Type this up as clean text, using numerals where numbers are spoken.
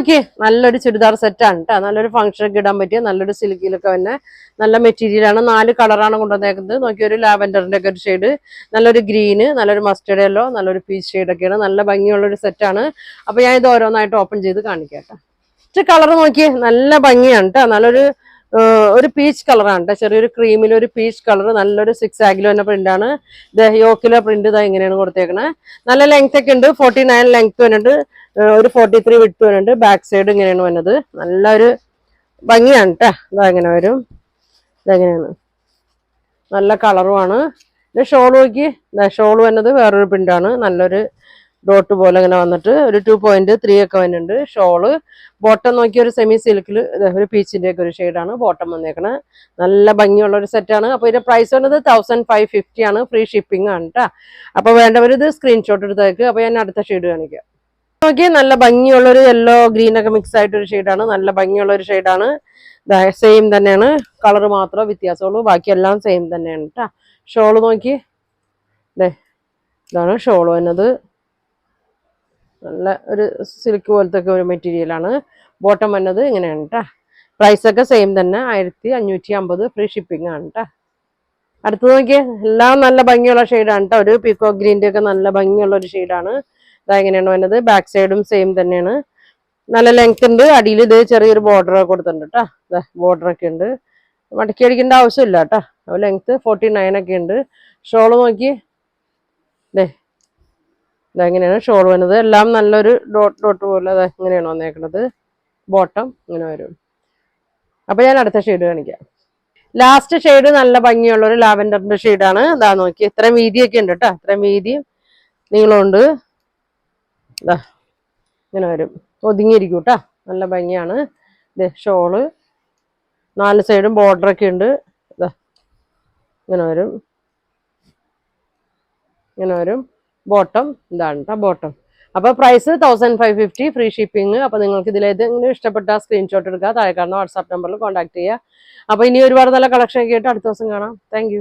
നോക്കിയേ നല്ലൊരു ചുരിദാർ സെറ്റാണ് കേട്ടോ. നല്ലൊരു ഫംഗ്ഷനൊക്കെ ഇടാൻ പറ്റിയ നല്ലൊരു സിൽക്കിലൊക്കെ തന്നെ നല്ല മെറ്റീരിയലാണ്. 4 കളറാണ് കൊണ്ടുവന്നേക്കുന്നത്. നോക്കിയ ഒരു ലാവൻഡറിന്റെ ഒക്കെ ഒരു ഷെയ്ഡ്, നല്ലൊരു ഗ്രീന്, നല്ലൊരു മസ്റ്റേർഡ് യെല്ലോ, നല്ലൊരു പീച്ച് ഷെയ്ഡൊക്കെയാണ്. നല്ല ഭംഗിയുള്ളൊരു സെറ്റാണ്. അപ്പൊ ഞാൻ ഇത് ഓരോന്നായിട്ട് ഓപ്പൺ ചെയ്ത് കാണിക്കാം കേട്ടോ. കളർ നോക്കിയേ നല്ല ഭംഗിയാണ് കേട്ടോ. നല്ലൊരു പീച്ച് കളറാണ് കേട്ടോ. ചെറിയൊരു ക്രീമിൽ ഒരു പീച്ച് കളർ, നല്ലൊരു 6 ആഗിലോ തന്നെ പ്രിന്റ് ആണ്. യോക്കിലെ പ്രിന്റ് ഇതാ ഇങ്ങനെയാണ് കൊടുത്തേക്കണേ. നല്ല ലെങ്ത് ഒക്കെ ഉണ്ട്. 49 ലെങ്ത് വന്നിട്ട് ഒരു 43 വിട്ട് വരുന്നുണ്ട്. ബാക്ക് സൈഡ് ഇങ്ങനെയാണ് വന്നത്. നല്ലൊരു ഭംഗിയാണ് കേട്ടോ. ഇതാ ഇങ്ങനെ വരും. ഇതെങ്ങനെയാണ് നല്ല കളറുമാണ്. ഇത് ഷോൾ നോക്കി, ഷോൾ വന്നത് വേറൊരു പ്രിന്റാണ്. നല്ലൊരു ഡോട്ട് പോലെ ഇങ്ങനെ വന്നിട്ട് ഒരു 2.3 ഒക്കെ വരുന്നുണ്ട്. ഷോള് ബോട്ടം നോക്കി ഒരു സെമി സിൽക്കിൽ ഒരു പീച്ചിന്റെ ഒക്കെ ഒരു ഷെയ്ഡാണ് ബോട്ടം വന്നേക്കണത്. നല്ല ഭംഗിയുള്ള ഒരു സെറ്റാണ്. അപ്പൊ ഇതിന്റെ പ്രൈസ് വന്നത് 1550 ആണ്. ഫ്രീ ഷിപ്പിംഗ് ആണ് കേട്ടോ. അപ്പൊ വേണ്ടവർ ഇത് സ്ക്രീൻഷോട്ട് എടുത്തേക്ക്. അപ്പൊ ഞാൻ അടുത്ത ഷെയ്ഡ് കാണിക്കാം. നോക്കി നല്ല ഭംഗിയുള്ളൊരു യെല്ലോ ഗ്രീൻ ഒക്കെ മിക്സ് ആയിട്ടൊരു ഷെയ്ഡാണ്. നല്ല ഭംഗിയുള്ള ഒരു ഷെയ്ഡാണ്. സെയിം തന്നെയാണ്, കളർ മാത്രമേ വ്യത്യാസമുള്ളൂ. ബാക്കിയെല്ലാം സെയിം തന്നെയാണ് കേട്ടോ. ഷോള് നോക്കി, ഇതാണ് ഷോള് വന്നത്. നല്ല ഒരു സിൽക്ക് പോലത്തെ ഒക്കെ ഒരു മെറ്റീരിയലാണ്. ബോട്ടം വന്നത് ഇങ്ങനെയാണ് കേട്ടോ. പ്രൈസൊക്കെ സെയിം തന്നെ, 1550. ഫ്രീ ഷിപ്പിംഗ് ആണ് കേട്ടോ. അടുത്ത് നോക്കിയേ എല്ലാം നല്ല ഭംഗിയുള്ള ഷെയ്ഡാണ് കേട്ടോ. ഒരു പീക്കോ ഗ്രീൻ്റെ ഒക്കെ നല്ല ഭംഗിയുള്ള ഒരു ഷെയ്ഡാണ്. ഇതാ ഇങ്ങനെയാണ് വന്നത്. ബാക്ക് സൈഡും സെയിം തന്നെയാണ്. നല്ല ലെങ്ത് ഉണ്ട്. അടിയിൽ ഇത് ചെറിയൊരു ബോർഡർ കൊടുത്തിട്ടുണ്ട് കേട്ടോ. ബോർഡർ ഒക്കെ ഉണ്ട്. മടക്കി അടിക്കേണ്ട ആവശ്യമില്ല കേട്ടോ. ലെങ്ത് 49 ഒക്കെ ഉണ്ട്. ഷോള് നോക്കി, ഇതെങ്ങനെയാണ് ഷോൾ വന്നത്. എല്ലാം നല്ലൊരു ഡോട്ട് പോലെ ഇങ്ങനെയാണ് വന്നേക്കുന്നത്. ബോട്ടം ഇങ്ങനെ വരും. അപ്പൊ ഞാൻ അടുത്ത ഷെയ്ഡ് കാണിക്കാം. ലാസ്റ്റ് ഷെയ്ഡ് നല്ല ഭംഗിയുള്ള ഒരു ലാവൻഡറിന്റെ ഷെയ്ഡാണ്. ഇതാ നോക്കി, ഇത്രയും വീതിയൊക്കെ ഉണ്ട് കേട്ടോ. ഇത്രയും വീതിയും നീളമുണ്ട്. ഇതാ ഇങ്ങനെ വരും. ഒതുങ്ങിയിരിക്കും കേട്ടോ. നല്ല ഭംഗിയാണ്. ഷോള് 4 സൈഡും ബോർഡറൊക്കെ ഉണ്ട്. ഇതാ ഇങ്ങനെ വരും. ഇങ്ങനെ വരും. ബോട്ടം ഇതാണ് കേട്ടോ ബോട്ടം. അപ്പൊ പ്രൈസ് 1550. Free shipping. അപ്പൊ നിങ്ങൾക്ക് ഇതിലേതെങ്കിലും ഇഷ്ടപ്പെട്ട സ്ക്രീൻഷോട്ട് എടുക്കുക. താഴെ കാണുന്ന വാട്സാപ്പ് നമ്പറിൽ കോൺടാക്ട് ചെയ്യുക. അപ്പൊ ഇനി ഒരുപാട് നല്ല കളക്ഷൻ ഒക്കെ ആയിട്ട് അടുത്ത ദിവസം കാണാം. താങ്ക്